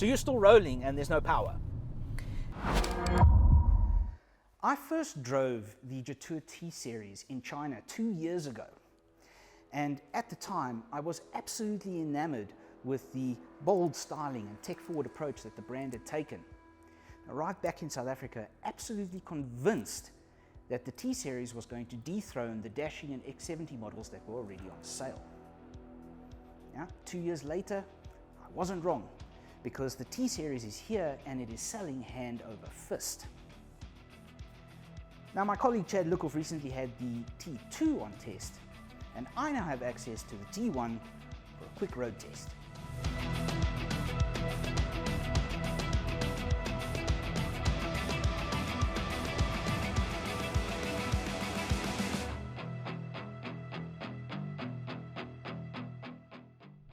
So you're still rolling and there's no power. I first drove the Jetour T-Series in China 2 years ago. And at the time, I was absolutely enamored with the bold styling and tech-forward approach that the brand had taken. Now, right back in South Africa, absolutely convinced that the T-Series was going to dethrone the dashing and XWD models that were already on sale. Now, 2 years later, I wasn't wrong, because the T-Series is here and it is selling hand over fist. Now, my colleague Chad Lookoff recently had the T2 on test, and I now have access to the T1 for a quick road test.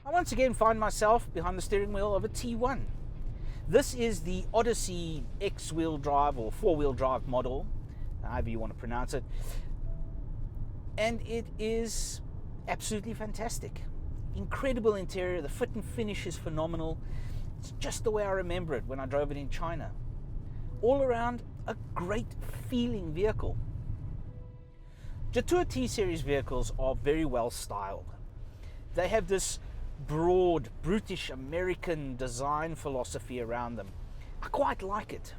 I once again find myself behind the steering wheel of a T1. This is the Odyssey X-wheel drive or four-wheel drive model, however you want to pronounce it, and it is absolutely fantastic. Incredible interior, the fit and finish is phenomenal. It's just the way I remember it when I drove it in China. All around, a great feeling vehicle. Jetour T-Series vehicles are very well styled. They have this broad, brutish American design philosophy around them. I quite like it.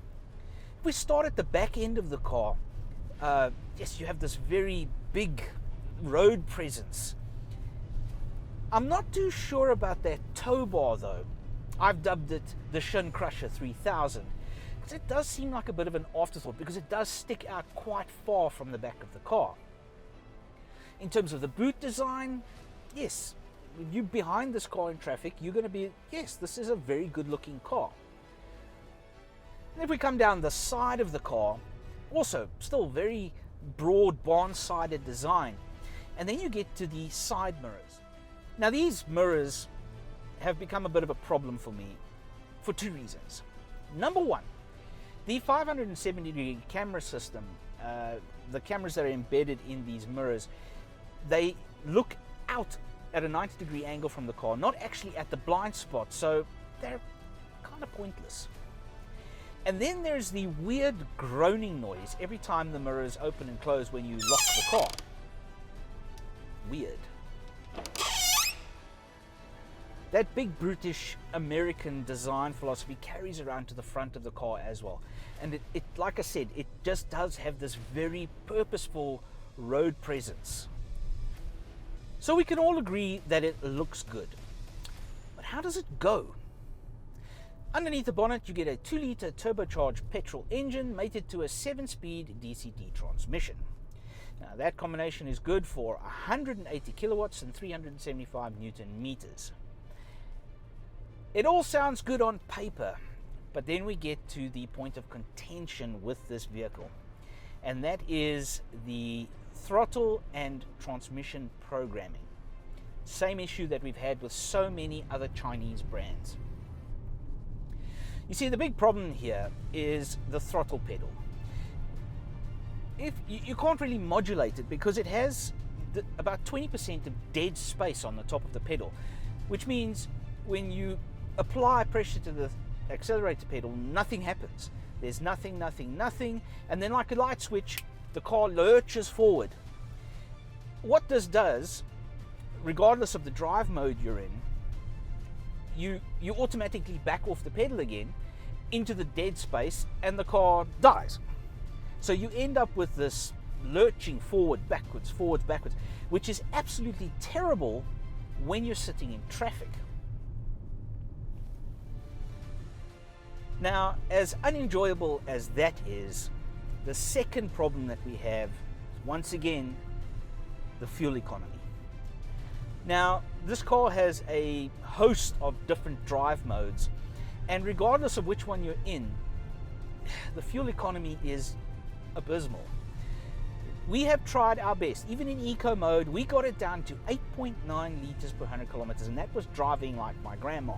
If we start at the back end of the car, yes, you have this very big road presence. I'm not too sure about that tow bar though. I've dubbed it the Shin Crusher 3000 because it does seem like a bit of an afterthought because it does stick out quite far from the back of the car. In terms of the boot design, yes, when you're behind this car in traffic, you're going to be, yes, this is a very good looking car. And if we come down the side of the car, also still very broad barn-sided design. And then you get to the side mirrors. Now these mirrors have become a bit of a problem for me for two reasons. Number one, the 570-degree camera system, the cameras that are embedded in these mirrors, they look out at a 90-degree angle from the car, not actually at the blind spot, so they're kind of pointless. And then there's the weird groaning noise every time the mirrors open and close when you lock the car. Weird. That big brutish American design philosophy carries around to the front of the car as well. And it like I said, it just does have this very purposeful road presence. So we can all agree that it looks good. But how does it go? Underneath the bonnet, you get a 2-litre turbocharged petrol engine mated to a 7-speed DCT transmission. Now that combination is good for 180 kilowatts and 375 Newton meters. It all sounds good on paper, but then we get to the point of contention with this vehicle, and that is the throttle and transmission programming. Same issue that we've had with so many other Chinese brands. You see, the big problem here is the throttle pedal. If you can't really modulate it because it has about 20% of dead space on the top of the pedal, which means when you apply pressure to the accelerator pedal, nothing happens. There's nothing, and then like a light switch, the car lurches forward. What this does, regardless of the drive mode you're in, you automatically back off the pedal again into the dead space and the car dies. So you end up with this lurching forward, backwards, which is absolutely terrible when you're sitting in traffic. Now, as unenjoyable as that is, the second problem that we have is once again the fuel economy. Now, this car has a host of different drive modes, and regardless of which one you're in, the fuel economy is abysmal. We have tried our best. Even in eco mode, we got it down to 8.9 liters per 100 kilometers, and that was driving like my grandma.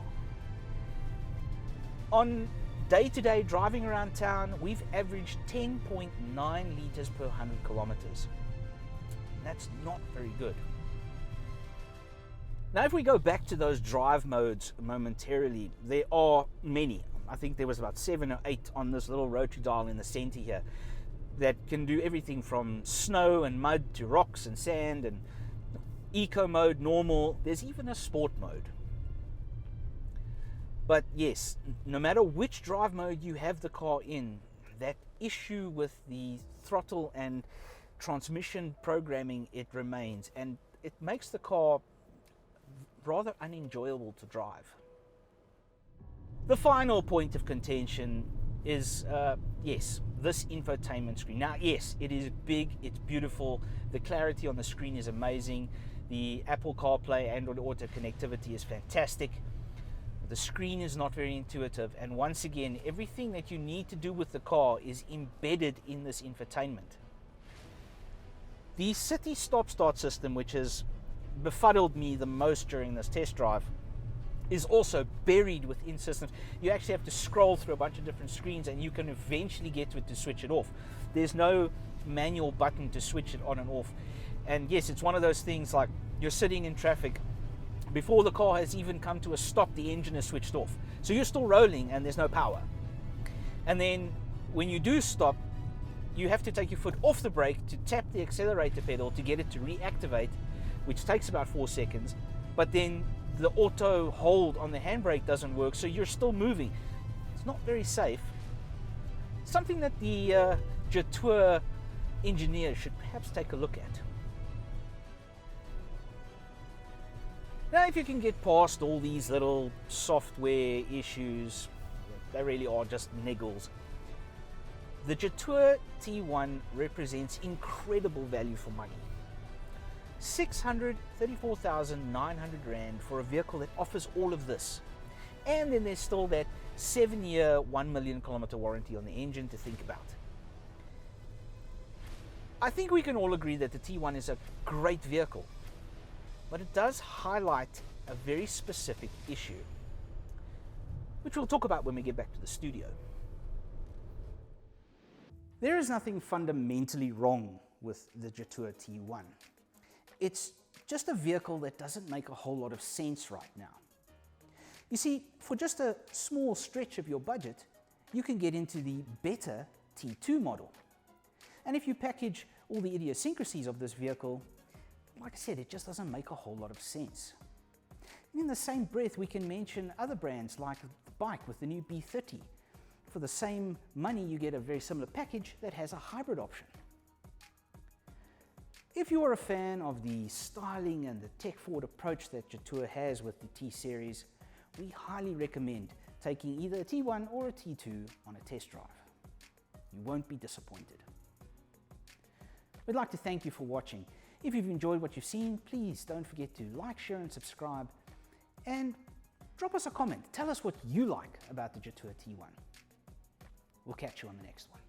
On day-to-day driving around town, we've averaged 10.9 liters per 100 kilometers. That's not very good. Now, if we go back to those drive modes momentarily, there are many. I think there was about 7 or 8 on this little rotary dial in the center here that can do everything from snow and mud to rocks and sand, and eco mode, normal. There's even a sport mode. But yes, no matter which drive mode you have the car in, that issue with the throttle and transmission programming, it remains, and it makes the car rather unenjoyable to drive. The final point of contention is, yes, this infotainment screen. Now, yes, it is big, it's beautiful, the clarity on the screen is amazing, the Apple CarPlay, Android Auto connectivity is fantastic. The screen is not very intuitive, and once again, everything that you need to do with the car is embedded in this infotainment. The city stop-start system, which has befuddled me the most during this test drive, is also buried within systems. You actually have to scroll through a bunch of different screens and you can eventually get to it to switch it off. There's no manual button to switch it on and off. And yes, it's one of those things like you're sitting in traffic, before the car has even come to a stop, the engine is switched off. So you're still rolling and there's no power. And then when you do stop, you have to take your foot off the brake to tap the accelerator pedal to get it to reactivate, which takes about 4 seconds. But then the auto hold on the handbrake doesn't work, so you're still moving. It's not very safe. Something that the Jetour engineers should perhaps take a look at. Now, if you can get past all these little software issues, they really are just niggles. The Jetour T1 represents incredible value for money. 634,900 Rand for a vehicle that offers all of this. And then there's still that 7-year, 1 million kilometer warranty on the engine to think about. I think we can all agree that the T1 is a great vehicle, but it does highlight a very specific issue, which we'll talk about when we get back to the studio. There is nothing fundamentally wrong with the Jetour T1. It's just a vehicle that doesn't make a whole lot of sense right now. You see, for just a small stretch of your budget, you can get into the better T2 model. And if you package all the idiosyncrasies of this vehicle, like I said, it just doesn't make a whole lot of sense. And in the same breath, we can mention other brands like the bike with the new B30. For the same money, you get a very similar package that has a hybrid option. If you are a fan of the styling and the tech-forward approach that Jetour has with the T-Series, we highly recommend taking either a T1 or a T2 on a test drive. You won't be disappointed. We'd like to thank you for watching. If you've enjoyed what you've seen, please don't forget to like, share and subscribe, and drop us a comment. Tell us what you like about the Jetour T1. We'll catch you on the next one.